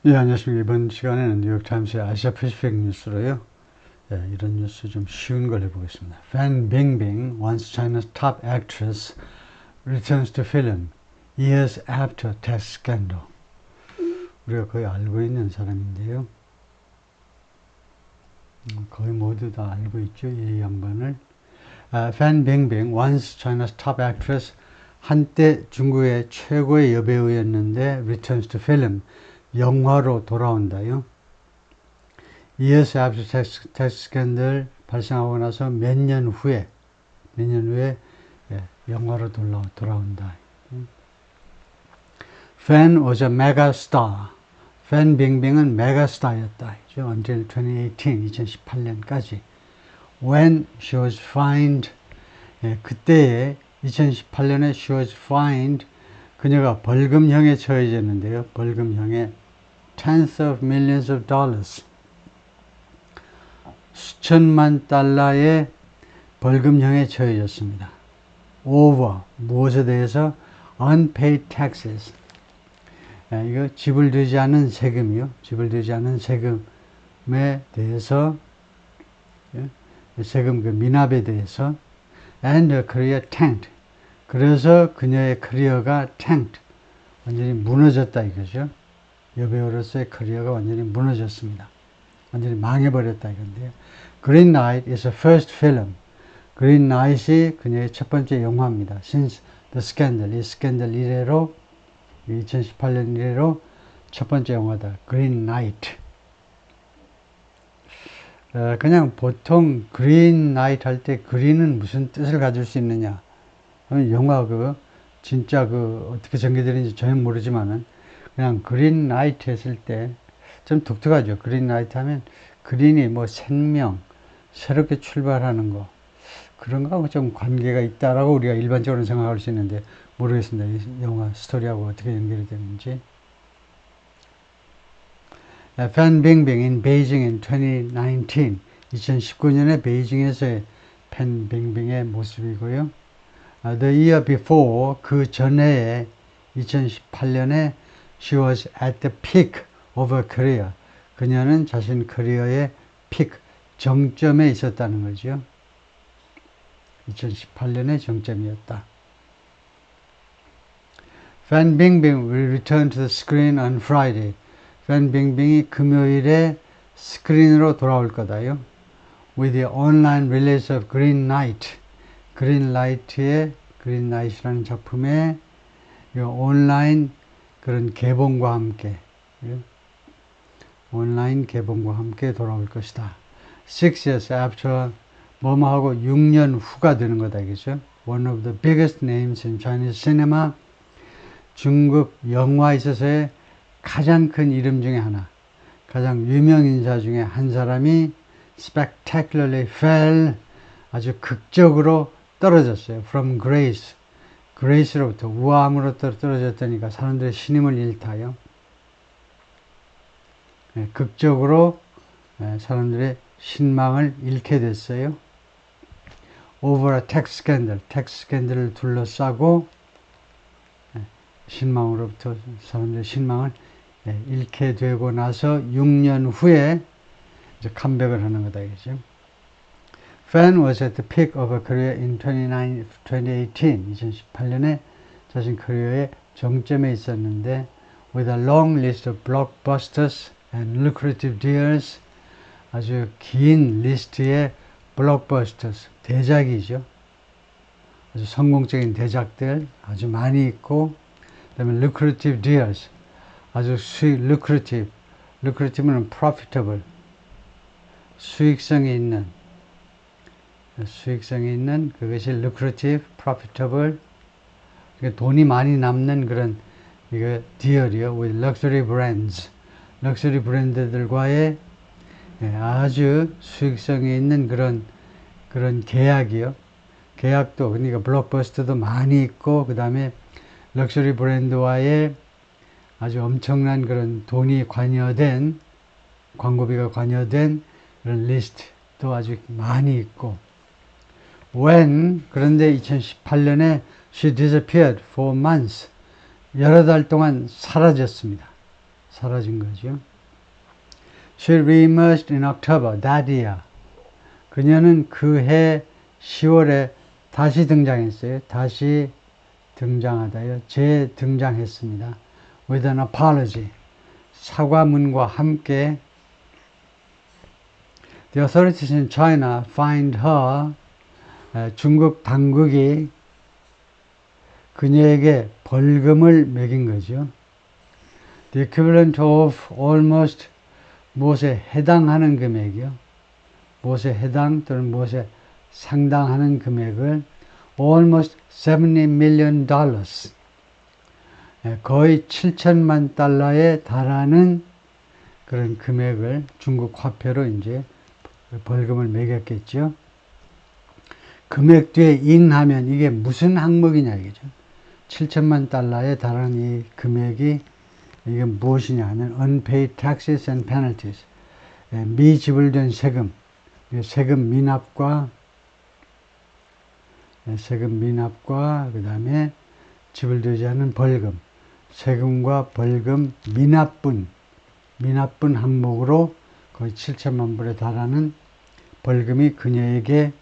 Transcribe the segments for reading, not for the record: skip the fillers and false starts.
예, 안녕하십니까. 이번 시간에는 뉴욕타임스의 아시아 패시픽 뉴스로요. 예, 이런 뉴스 좀 쉬운 걸 해보겠습니다. Fan Bingbing, once China's top actress, returns to film years after tax scandal. 우리가 거의 알고 있는 사람인데요. 거의 모두 다 알고 있죠. 이 양반을. Fan Bingbing, once China's top actress, 한때 중국의 최고의 여배우였는데 returns to film, 영화로 돌아온다요. years after tax scandal 발생하고 나서 몇 년 후에 예, 영화로 돌아온다. Fan was a mega star. Fan Bingbing은 메가스타였다. until 2018, 2018년까지. When she was fined, 예, 그때에 2018년에 she was fined, 그녀가 벌금형에 처해졌는데요. 벌금형에 tens of millions of dollars, 수천만 달러의 벌금형에 처해졌습니다. over, 무엇에 대해서? unpaid taxes. 이거 지불되지 않은 세금이요. 지불되지 않은 세금에 대해서, 세금 그 미납에 대해서. and her career tanked. 그래서 그녀의 커리어가 tanked, 완전히 무너졌다 이거죠. 여배우로서의 커리어가 완전히 무너졌습니다. 완전히 망해버렸다 이건데요. Green Knight is a first film. Green Knight이 그녀의 첫 번째 영화입니다. Since the Scandal, 이 스캔들 이래로, 2018년 이래로 첫 번째 영화다. Green Knight. 그냥 보통 Green Knight 할 때 그린은 무슨 뜻을 가질 수 있느냐. 영화 진짜 어떻게 전개되는지 전혀 모르지만은 그냥 그린 나이트 했을 때 좀 독특하죠. 그린 나이트 하면 그린이 뭐 생명, 새롭게 출발하는 거, 그런 거하고 좀 관계가 있다라고 우리가 일반적으로 생각할 수 있는데 모르겠습니다. 이 영화 스토리하고 어떻게 연결이 되는지. Fan Bingbing in Beijing in 2019, 2019년에 베이징에서의 팬 빙빙의 모습이고요. The year before, 그 전해에 2018년에 she was at the peak of her career. 그녀는 자신 커리어의 픽, 정점에 있었다는 거죠. 2018년의 정점이었다. Fan Bingbing will return to the screen on Friday. Fan Bingbing이 금요일에 스크린으로 돌아올 거다요. With the online release of Green Knight. 그린라이트의 그린라이트라는 작품의 온라인 그런 개봉과 함께, 온라인 개봉과 함께 돌아올 것이다. 6 years after, 뭐뭐하고 6년 후가 되는 거다, 그죠? One of the biggest names in Chinese cinema, 중국 영화에 있어서의 가장 큰 이름 중에 하나, 가장 유명 인사 중에 한 사람이 spectacularly fell, 아주 극적으로 떨어졌어요. From grace. grace로부터, 우아함으로부터 떨어졌다니까 사람들의 신임을 잃다요. 극적으로 사람들의 신망을 잃게 됐어요. Over a tax scandal. tax scandal을 둘러싸고 신망으로부터 사람들의 신망을 잃게 되고 나서 6년 후에 이제 컴백을 하는 거다, 이죠. Fan was at the peak of her career in 2018, 2018년에 자신 커리어의 정점에 있었는데 with a long list of blockbusters and lucrative deals, 아주 긴 리스트의 blockbusters, 대작이죠. 아주 성공적인 대작들 아주 많이 있고, 그 다음에 lucrative deals, 아주 lucrative는 profitable, 수익성이 있는 그것이 lucrative, profitable, 돈이 많이 남는 그런 디얼이요. with luxury brands, 럭셔리 브랜드들과의 아주 수익성이 있는 그런 계약이요. 계약도 그러니까 블록버스터도 많이 있고, 그 다음에 럭셔리 브랜드와의 아주 엄청난 그런 돈이 관여된, 광고비가 관여된 그런 리스트도 아주 많이 있고. 그런데 2018년에 she disappeared for months. 여러 달 동안 사라졌습니다. 사라진 거죠. She reemerged in October that year. 그녀는 그 해 10월에 다시 등장했어요. 다시 등장하다요. 재등장했습니다. With an apology. 사과문과 함께 The authorities in China find her 중국 당국이 그녀에게 벌금을 매긴 거죠. The equivalent of almost 무엇에 해당하는 금액이요. 무엇에 해당 또는 무엇에 상당하는 금액을 almost $70 million 거의 7천만 달러에 달하는 그런 금액을 중국 화폐로 이제 벌금을 매겼겠죠. 금액 뒤에 인하면 이게 무슨 항목이냐 이거죠. 7천만 달러에 달하는 이 금액이 이게 무엇이냐 하면 unpaid taxes and penalties 미지불된 세금, 세금 미납과 그 다음에 지불되지 않은 벌금, 세금과 벌금 미납분 항목으로 거의 7천만 불에 달하는 벌금이 그녀에게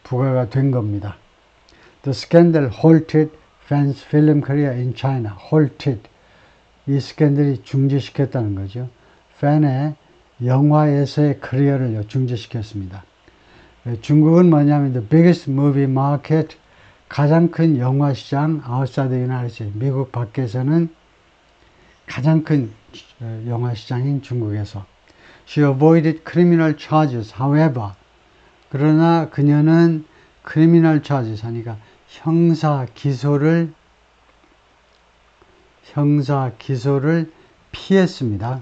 부과가 된 겁니다. The scandal halted Fan's film career in China. halted. 이 스캔들이 중지시켰다는 거죠. 팬의 영화에서의 커리어를 중지시켰습니다. 중국은 뭐냐면 the biggest movie market, 가장 큰 영화 시장 outside the United States, 미국 밖에서는 가장 큰 영화 시장인 중국에서. She avoided criminal charges, however. 그러나 그녀는 criminal charges 하니까 형사 기소를 피했습니다.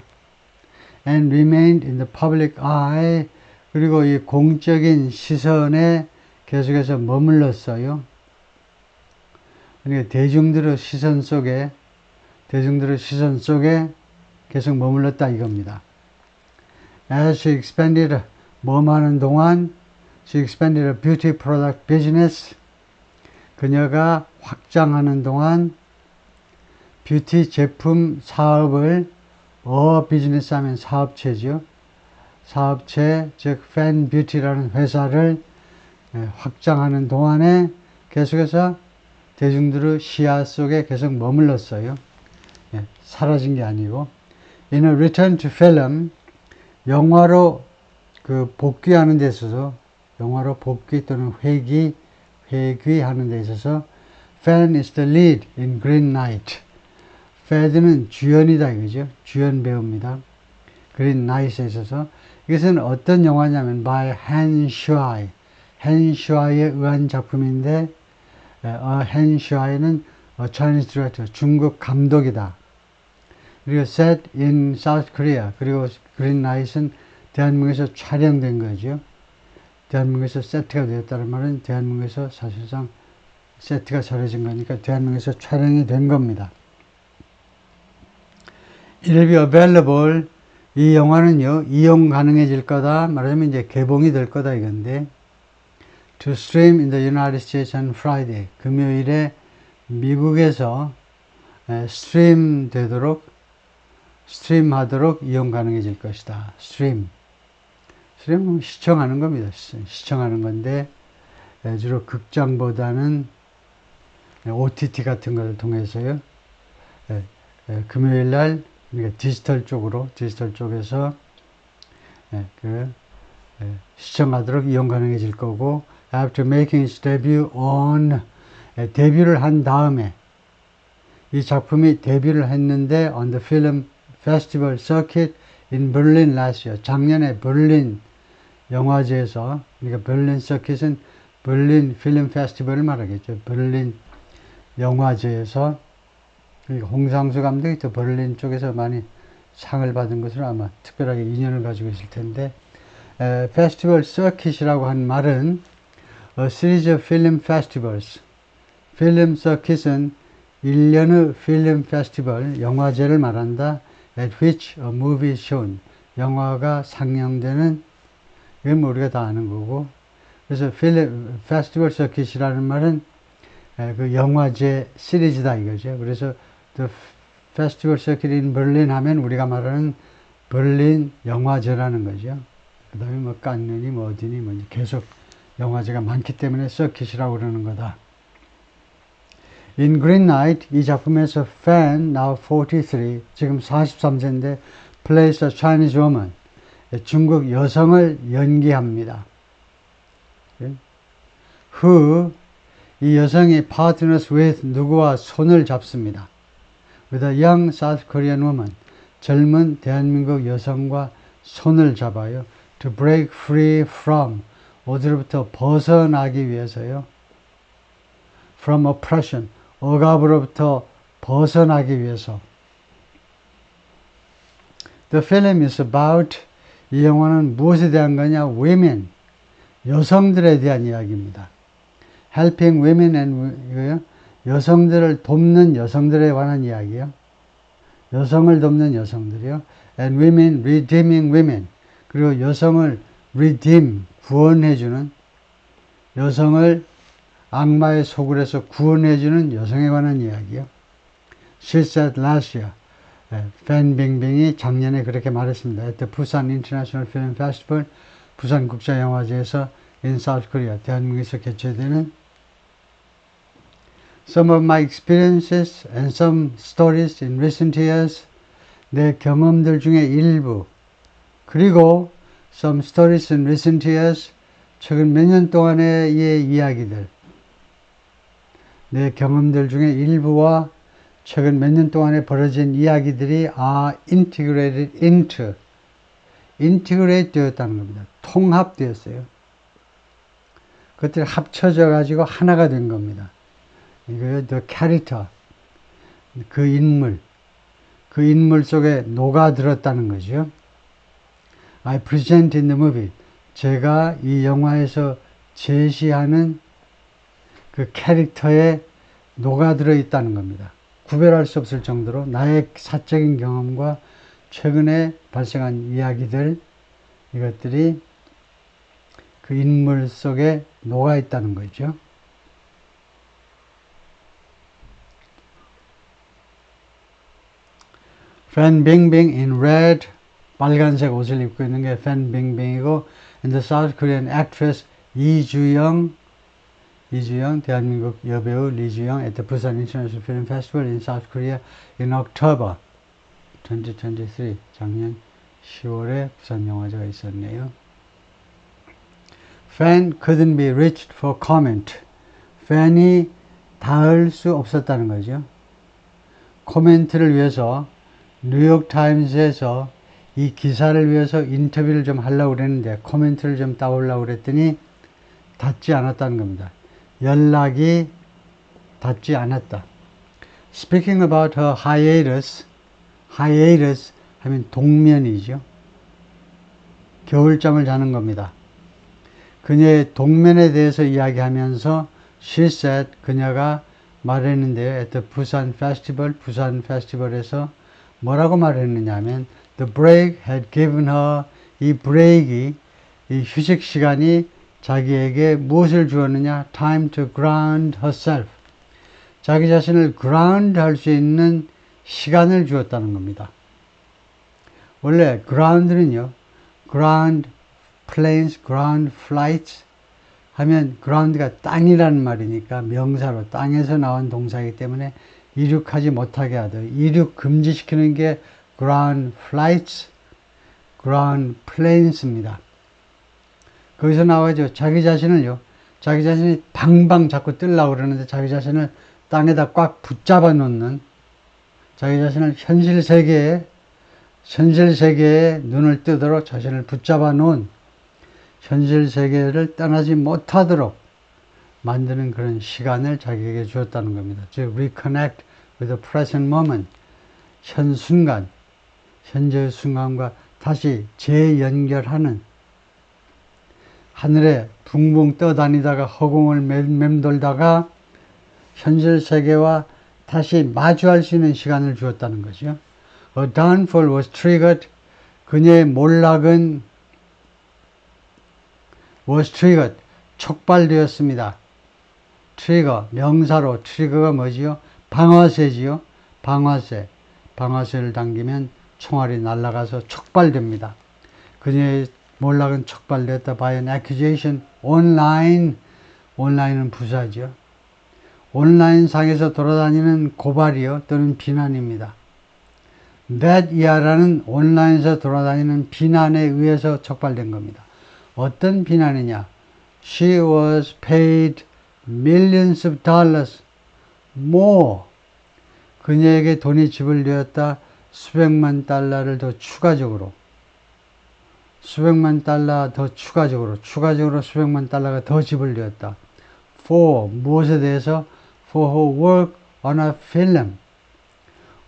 And remained in the public eye. 그리고 이 공적인 시선에 계속해서 머물렀어요. 그러니까 대중들의 시선 속에 계속 머물렀다 이겁니다. As she expanded, 뭐하는 동안 she expanded a beauty product business. 그녀가 확장하는 동안 뷰티 제품 사업을 비즈니스 하면 사업체죠. 사업체, 즉 팬뷰티라는 회사를 확장하는 동안에 계속해서 대중들의 시야 속에 계속 머물렀어요. 사라진 게 아니고. In a return to film, 영화로 그 복귀하는 데 있어서, 영화로 복귀 또는 회귀하는 데 있어서 Fan is the lead in Green Knight. 패드는 주연이다 이거죠. 주연 배우입니다. 그린 나잇에 있어서 이것은 어떤 영화냐면 by Han Shui. Han Shui에 의한 작품인데 Han Shui는 Chinese director, 중국 감독이다. 그리고 set in South Korea. 그리고 그린 나잇은 대한민국에서 촬영된 거죠. 대한민국에서 세트가 되었다는 말은 대한민국에서 사실상 세트가 차려진 거니까 대한민국에서 촬영이 된 겁니다. It'll be available. 이 영화는요, 이용 가능해질 거다. 말하자면 이제 개봉이 될 거다 이건데. To stream in the United States on Friday. 금요일에 미국에서 스트림하도록 이용 가능해질 것이다. 스트림은 시청하는 겁니다. 시청하는 건데, 주로 극장보다는 OTT 같은 것을 통해서요, 금요일 날 그러니까 디지털 쪽에서 시청하도록 이용 가능해질 거고, after making its debut on, 데뷔를 한 다음에, 이 작품이 데뷔를 했는데 on the film festival circuit in Berlin last year. 작년에 berlin 영화제에서, 그러니까 berlin circuit은 berlin film festival을 말하겠죠. berlin 영화제에서, 그러니까 홍상수 감독이 또 berlin 쪽에서 많이 상을 받은 것으로 아마 특별하게 인연을 가지고 있을 텐데, festival circuit이라고 한 말은 a series of film festivals. film circuit은 1년의 film festival, 영화제를 말한다. at which a movie is shown. 영화가 상영되는, 이건 뭐 우리가 다 아는 거고. 그래서 film festival circuit이라는 말은 그 영화제 시리즈다 이거죠. 그래서 the Festival Circuit in Berlin 하면 우리가 말하는 berlin 영화제라는 거죠. 그 다음에 뭐 깐느니 뭐 어디니 뭐 계속 영화제가 많기 때문에 서킷이라고 그러는 거다. In Green Knight 이 작품에서 Fan, now 43, 지금 43세인데 plays a Chinese woman, 중국 여성을 연기합니다. Who, 이 여성이 partners with 누구와 손을 잡습니다. With a young South Korean woman, 젊은 대한민국 여성과 손을 잡아요. To break free from, 어디로부터 벗어나기 위해서요. From oppression, 억압으로부터 벗어나기 위해서. The film is about, 이 영화는 무엇에 대한 거냐? Women, 여성들에 대한 이야기입니다. Helping women and, 여성들을 돕는 여성들에 관한 이야기요. 여성을 돕는 여성들이요. And women, redeeming women. 그리고 여성을 redeem, 구원해주는, 여성을 악마의 소굴에서 구원해주는 여성에 관한 이야기요. She said last year. 팬 빙빙이 작년에 그렇게 말했습니다. At the Busan International Film Festival, 부산 국제영화제에서 in South Korea, 대한민국에서 개최되는 Some of my experiences and some stories in recent years, 내 경험들 중에 일부, 그리고 some stories in recent years, 최근 몇 년 동안의 이야기들, 내 경험들 중에 일부와 최근 몇 년 동안에 벌어진 이야기들이 are integrated into, integrate 되었다는 겁니다. 통합되었어요. 그것들이 합쳐져 가지고 하나가 된 겁니다. 이거요, the character, 그 인물 속에 녹아들었다는 거죠. I present in the movie, 제가 이 영화에서 제시하는 그 캐릭터에 녹아들어 있다는 겁니다. 구별할 수 없을 정도로 나의 사적인 경험과 최근에 발생한 이야기들, 이것들이 그 인물 속에 녹아 있다는 거죠. 팬 빙빙 in red, 빨간색 옷을 입고 있는 게 팬 빙빙이고, and the South Korean actress 이주영, 대한민국 여배우 리주영 at the Busan International Film Festival in South Korea in October 2023, 작년 10월에 부산 영화제가 있었네요. Fan couldn't be reached for comment. 팬이 닿을 수 없었다는 거죠. 코멘트를 위해서 뉴욕타임즈에서 이 기사를 위해서 인터뷰를 좀 하려고 그랬는데 코멘트를 좀 따오려고 그랬더니 닿지 않았다는 겁니다. 연락이 닿지 않았다. Speaking about her hiatus, hiatus 하면 동면이죠. 겨울잠을 자는 겁니다. 그녀의 동면에 대해서 이야기하면서 she said, 그녀가 말했는데요. at the 부산 페스티벌에서 뭐라고 말했느냐 하면 the break had given her, 이 브레이크이, 이 휴식 시간이 자기에게 무엇을 주었느냐? time to ground herself. 자기 자신을 ground 할 수 있는 시간을 주었다는 겁니다. 원래 ground는요, ground planes, ground flights 하면 ground가 땅이라는 말이니까 명사로 땅에서 나온 동사이기 때문에 이륙하지 못하게 하듯 이륙 금지시키는 게 ground flights, ground planes입니다. 거기서 나와죠. 자기 자신이 방방 자꾸 뜨려고 그러는데 자기 자신을 땅에다 꽉 붙잡아 놓는, 자기 자신을 현실 세계에 눈을 뜨도록 자신을 붙잡아 놓은, 현실 세계를 떠나지 못하도록 만드는 그런 시간을 자기에게 주었다는 겁니다. 즉, reconnect with the present moment. 현재의 순간과 다시 재연결하는, 하늘에 붕붕 떠다니다가 허공을 맴돌다가 현실 세계와 다시 마주할 수 있는 시간을 주었다는 거죠. A downfall was triggered. 그녀의 몰락은 was triggered. 촉발되었습니다. 트리거, 명사로 트리거가 뭐지요? 방아쇠지요. 방아쇠. 방아쇠를 당기면 총알이 날아가서 촉발됩니다. 그녀의 몰락은 촉발됐다 by an accusation online. 온라인은 부사죠. 온라인 상에서 돌아다니는 고발이요 또는 비난입니다. that 이하라는 온라인에서 돌아다니는 비난에 의해서 촉발된 겁니다. 어떤 비난이냐? She was paid millions of dollars more. 그녀에게 돈이 지불되었다. 수백만 달러를 더 추가적으로. 수백만 달러 더 추가적으로 수백만 달러가 더 지불되었다. For 무엇에 대해서? For her work on a film.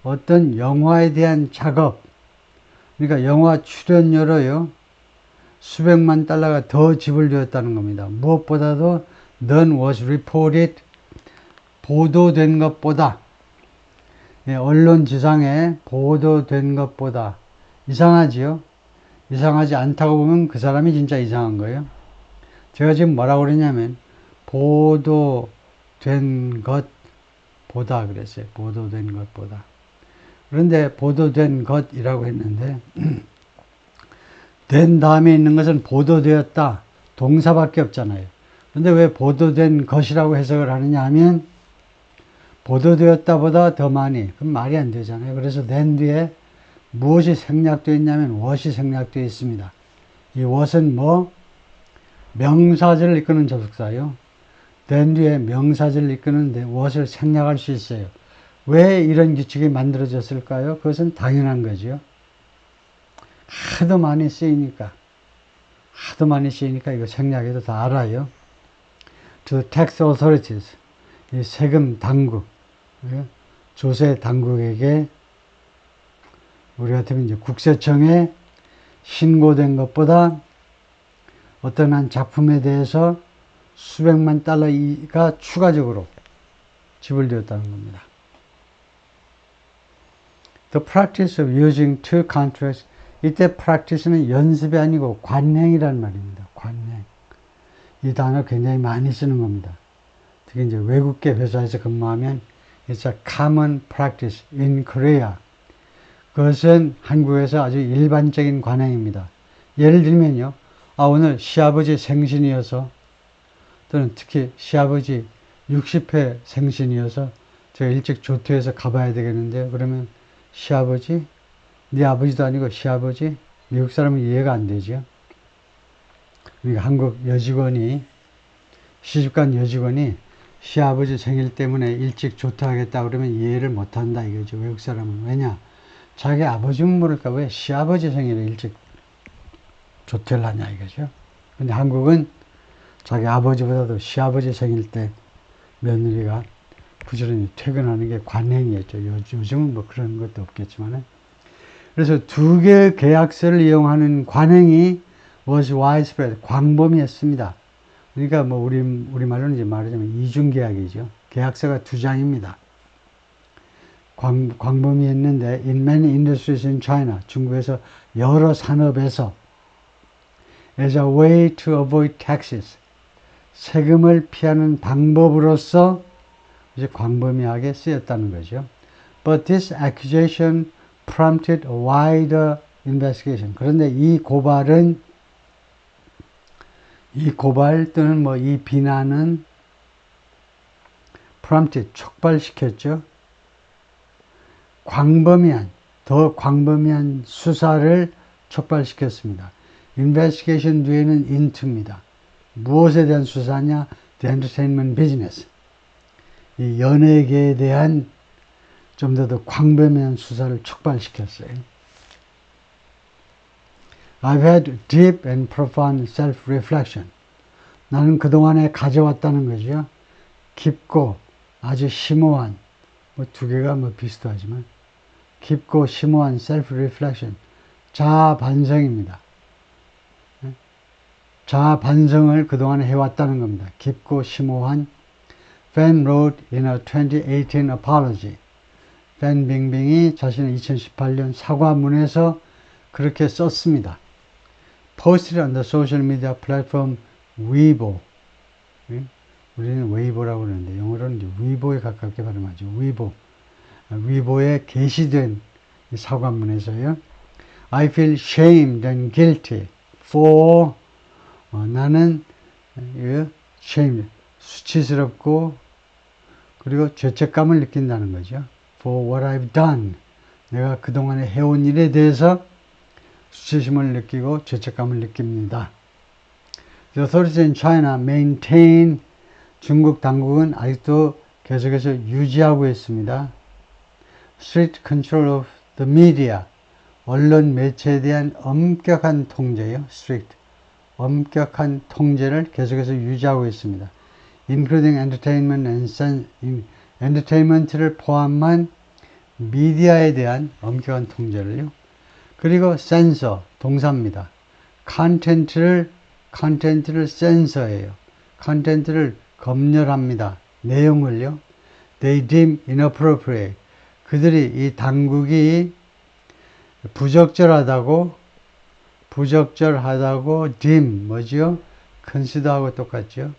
어떤 영화에 대한 작업. 그러니까 영화 출연료로요. 수백만 달러가 더 지불되었다는 겁니다. 무엇보다도 than was reported. 보도된 것보다. 예, 언론 지상에 보도된 것보다. 이상하지요? 이상하지 않다고 보면 그 사람이 진짜 이상한 거예요. 제가 지금 뭐라고 그러냐면 보도된 것보다 그랬어요. 보도된 것보다. 그런데 보도된 것이라고 했는데 된 다음에 있는 것은 보도되었다. 동사밖에 없잖아요. 그런데 왜 보도된 것이라고 해석을 하느냐 하면 보도되었다보다 더 많이. 그럼 말이 안 되잖아요. 그래서 된 뒤에 무엇이 생략되어 있냐면 what이 생략되어 있습니다. 이 what은 뭐? 명사절을 이끄는 접속사요. 된 뒤에 명사절을 이끄는데 what을 생략할 수 있어요. 왜 이런 규칙이 만들어졌을까요? 그것은 당연한 거죠. 하도 많이 쓰이니까 이거 생략해도 다 알아요. To tax authorities, 이 세금 당국, 조세 당국에게 우리 같으면 이제 국세청에 신고된 어떤 한 작품에 대해서 수백만 달러가 추가적으로 지불되었다는 겁니다. The practice of using two contracts. 이때 practice는 연습이 아니고 관행이라는 말입니다. 관행. 이 단어 굉장히 많이 쓰는 겁니다. 특히 이제 외국계 회사에서 근무하면 it's a common practice in Korea. 그것은 한국에서 아주 일반적인 관행입니다. 예를 들면요. 오늘 시아버지 생신이어서 또는 특히 시아버지 60회 생신이어서 제가 일찍 조퇴해서 가봐야 되겠는데요. 그러면 시아버지? 네 아버지도 아니고 시아버지? 미국 사람은 이해가 안 되죠. 그러니까 한국 여직원이 시집간 여직원이 시아버지 생일 때문에 일찍 조퇴하겠다 그러면 이해를 못한다 이거죠. 외국 사람은. 왜냐? 자기 아버지는 모를까 왜 시아버지 생일에 일찍 조퇴를 하냐 이거죠. 근데 한국은 자기 아버지보다도 시아버지 생일 때 며느리가 부지런히 퇴근하는 게 관행이었죠. 요즘은 뭐 그런 것도 없겠지만. 그래서 두 개의 계약서를 이용하는 관행이 was widespread, 광범위했습니다. 그러니까 뭐 우리말로는 이제 말하자면 이중계약이죠. 계약서가 두 장입니다. 광범위했는데 in many industries in China, 중국에서 여러 산업에서 as a way to avoid taxes, 세금을 피하는 방법으로서 이제 광범위하게 쓰였다는 거죠. But this accusation prompted a wider investigation. 그런데 이 고발 또는 뭐 이 비난은 prompted, 촉발시켰죠. 더 광범위한 수사를 촉발시켰습니다. investigation 뒤에는 into입니다. 무엇에 대한 수사냐? The entertainment business. 이 연예계에 대한 좀 더 광범위한 수사를 촉발시켰어요. I've had deep and profound self-reflection. 나는 그동안에 가져왔다는 거죠. 깊고 아주 심오한, 뭐 두 개가 뭐 비슷하지만, 깊고 심오한 self-reflection, 자아 반성입니다. 자아 반성을 그동안 해왔다는 겁니다. 깊고 심오한. Fan wrote in a 2018 apology. 팬 빙빙이 자신의 2018년 사과문에서 그렇게 썼습니다. Posted on the social media platform Weibo. 우리는 웨이보라고 그러는데 영어로는 이제 위보에 가깝게 발음하죠. 위보. 위보에 게시된 이 사관문에서요. I feel shamed and guilty for 나는 shame 수치스럽고 그리고 죄책감을 느낀다는 거죠. For what I've done 내가 그동안에 해온 일에 대해서 수치심을 느끼고 죄책감을 느낍니다. The authorities in China maintain 중국 당국은 아직도 계속해서 유지하고 있습니다. Strict control of the media 언론 매체에 대한 엄격한 통제요. Strict 엄격한 통제를 계속해서 유지하고 있습니다. Including entertainment and entertainment를 포함한 미디어에 대한 엄격한 통제를요. 그리고 센서 동사입니다. 컨텐츠를 센서해요. 컨텐츠를 검열합니다. 내용을요. They deem inappropriate. 그들이 이 당국이 부적절하다고 deem 뭐지요? consider하고 똑같죠.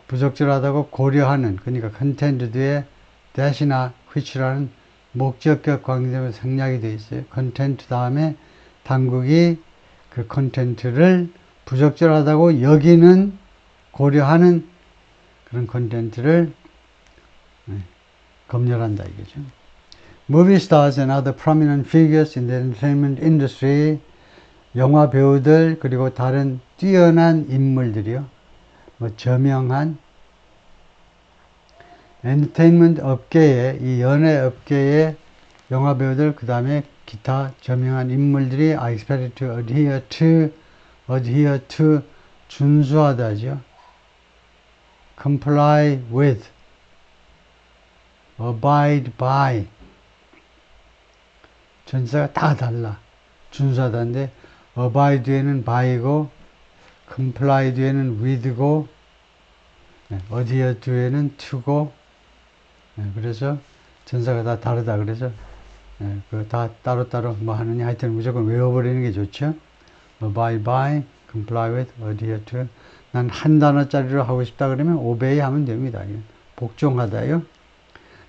부적절하다고 고려하는 그러니까 컨텐츠 뒤에 that이나 which라는 목적격 관계대명사 생략이 되어 있어요. 컨텐츠 다음에 당국이 그 컨텐츠를 부적절하다고 여기는 고려하는 그런 컨텐츠를 검열한다 이거죠. Movie stars and other prominent figures in the entertainment industry 영화 배우들 그리고 다른 뛰어난 인물들이요. 저명한 엔터테인먼트 업계에 이 연예 업계의 영화 배우들 그 다음에 기타 저명한 인물들이 are expected to adhere to 준수하다죠. comply with abide by 전사가 다 달라. 준수하다인데 abide 뒤에는 by고 comply 뒤에는 with고 adhere 뒤에는 to고 그래서 전사가 다 다르다. 그래서 그 다 따로따로 뭐 하느냐 하여튼 무조건 외워버리는 게 좋죠. abide by, comply with, adhere to 난 한 단어짜리로 하고 싶다 그러면 obey 하면 됩니다. 복종하다요.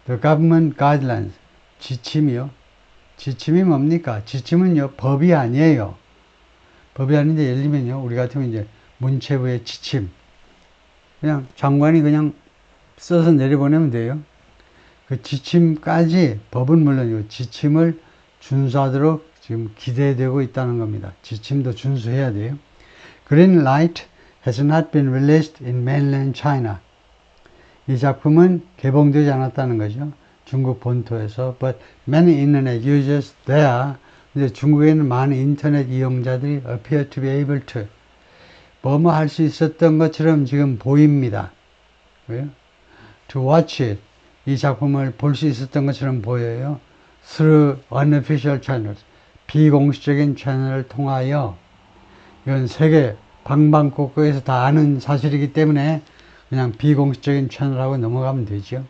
The government guidelines 지침이요. 지침이 뭡니까? 지침은요 법이 아니에요. 법이 아닌데 예를 들면요 우리 같으면 이제 문체부의 지침 그냥 장관이 그냥 써서 내려보내면 돼요. 그 지침까지 법은 물론이고 지침을 준수하도록 지금 기대되고 있다는 겁니다. 지침도 준수해야 돼요. Green Light has not been released in mainland China. 이 작품은 개봉되지 않았다는 거죠. 중국 본토에서. But many internet users there. 근데 중국에는 많은 인터넷 이용자들이 appear to be able to. 뭐뭐 할 수 있었던 것처럼 지금 보입니다. 왜요? To watch it. 이 작품을 볼 수 있었던 것처럼 보여요. Through unofficial channels. 비공식적인 채널을 통하여. 이건 세계 방방곡곡에서 다 아는 사실이기 때문에 그냥 비공식적인 채널하고 넘어가면 되죠.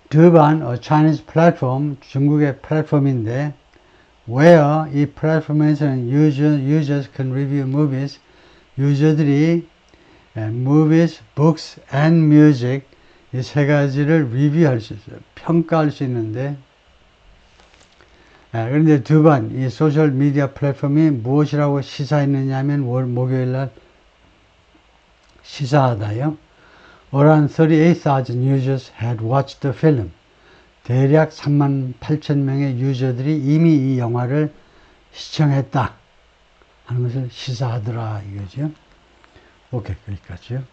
두반, a Chinese platform, 중국의 플랫폼인데 where 이 플랫폼에서는 users can review movies, 유저들이 movies, books and music 이 세 가지를 리뷰할 수 있어요. 평가할 수 있는데 그런데 두반 이 소셜 미디어 플랫폼이 무엇이라고 시사했느냐 하면 목요일날 시사하다요. Around 38,000 users had watched the film. 대략 38,000명의 유저들이 이미 이 영화를 시청했다 하는 것을 시사하더라 이거죠. 오케이, 거기까지요.